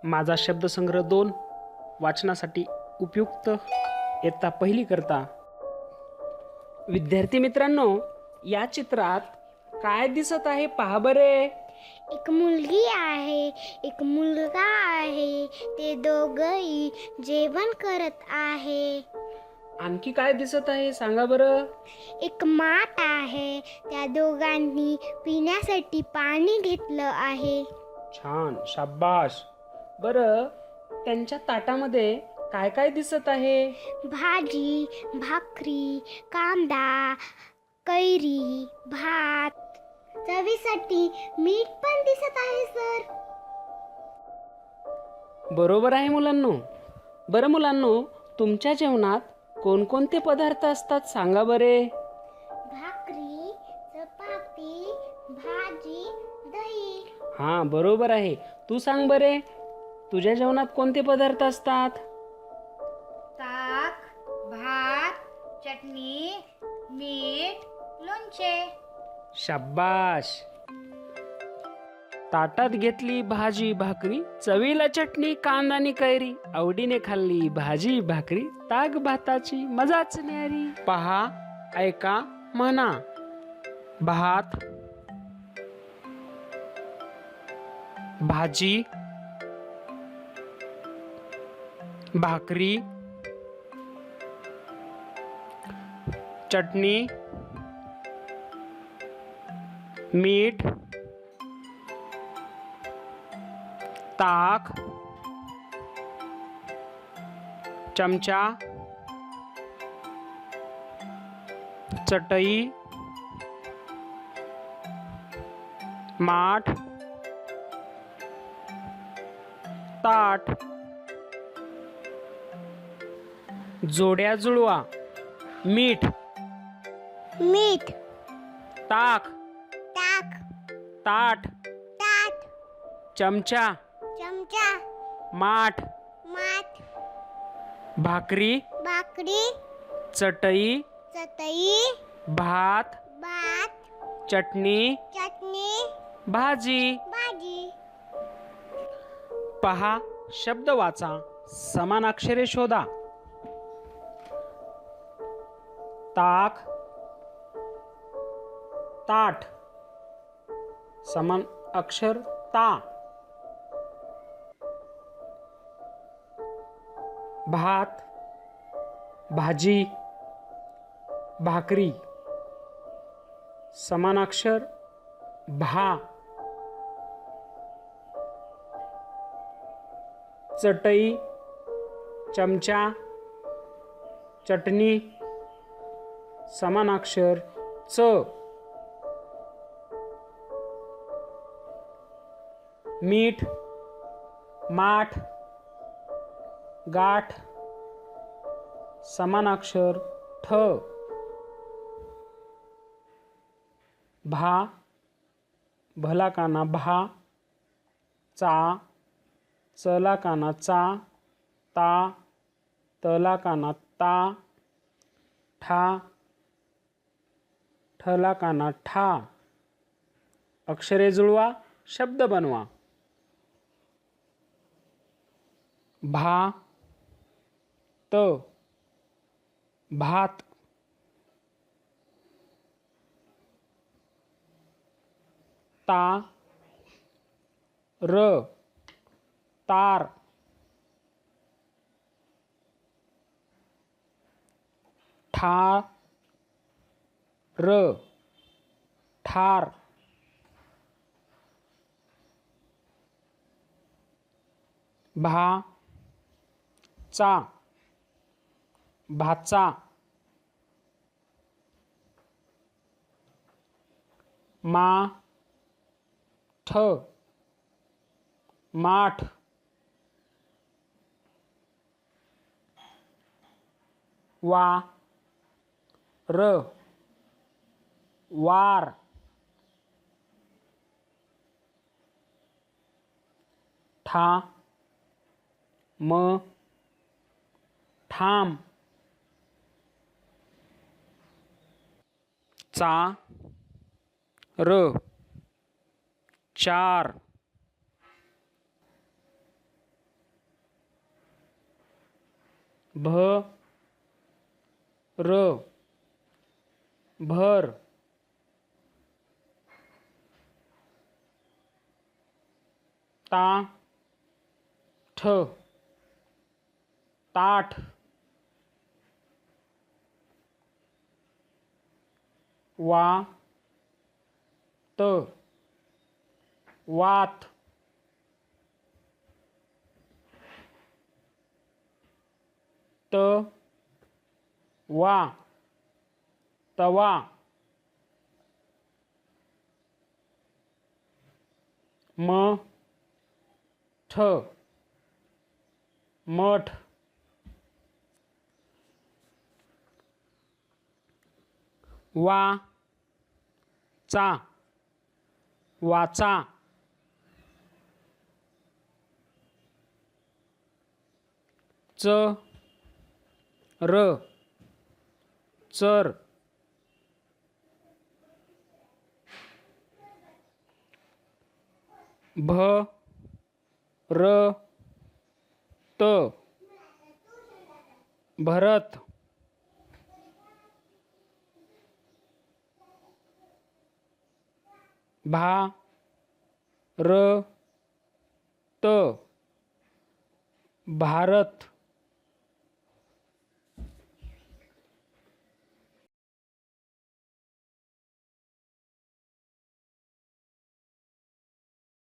माझा शब्दसंग्रह 2 वाचनासाठी उपयुक्त इयत्ता पहिली करता. विद्यार्थी मित्रांनो, या चित्रात काय दिसत आहे पहा बरे. एक मुलगी आहे, एक मुलगा आहे. ते दोघंही जेवण करत आहे. आणखी काय दिसत आहे सांगा बरं. एक माठ आहे, त्या दोघांनी पिण्यासाठी पाणी घेतलं आहे. छान, शाबाश. बरं, त्यांच्या ताटामध्ये काय काय दिसत आहे. भाजी, भाकरी, कांदा, कैरी, भात, चवीसाठी मीठ पण दिसत आहे सर. बरोबर आहे मुलांनो. बरं मुलांनो, तुमच्या जेवणात कोणकोणते पदार्थ असतात सांगा बरे. भाकरी, चपाती, भाजी, दही. हां, बरोबर आहे. तू सांग बरे, तुझ्या जेवणात कोणते पदार्थ असतात. ताक, भात, चटणी, मीठ, लोणचे. शाबाश. ताटात घेतली भाजी भाकरी, चवीला चटणी, कांदा आणि कैरी, आवडीने खाल्ली भाजी भाकरी, ताक भाताची मजाच न्यारी. पहा, ऐका, म्हणा. भात, भाजी, भाकरी, चटणी, मीठ, ताक, चमचा, चटई, माठ, ताट. जोड्या जुळवा. मीठ, मीठ, ताक, ताक, ताट, ताट, चमचा, चमचा, माठ, माठ, भाकरी, भाकरी, चटई, चटई, भात, भात, चटणी, चटणी, भाजी. भाजी. पहा, शब्द वाचा, समान अक्षरे शोधा. ताक, ताट, समान अक्षर ता. भात, भाजी, भाकरी, समान अक्षर भा. चटई, चमचा, चटणी, समान अक्षर च. मीठ, माठ, गाठ, समान अक्षर ठ. भा, भला काना भा. चा, चला काना चा. ता, तला काना ता. ठा, ठला काना ठा. अक्षरे जुळवा, शब्द बनवा. भा, त, भात. ता, र, तार. ठा, र, ठार. भा, चा, भाचा. मा, ठ, माठ. वा, र, वार. ठा, म, ठाम. चा, र, चार. भ र भर ता ठ ताठ वा त वात त वा तवा म ठ मठ वा चा वाचा च र चर भ र त भरत भा र त भारत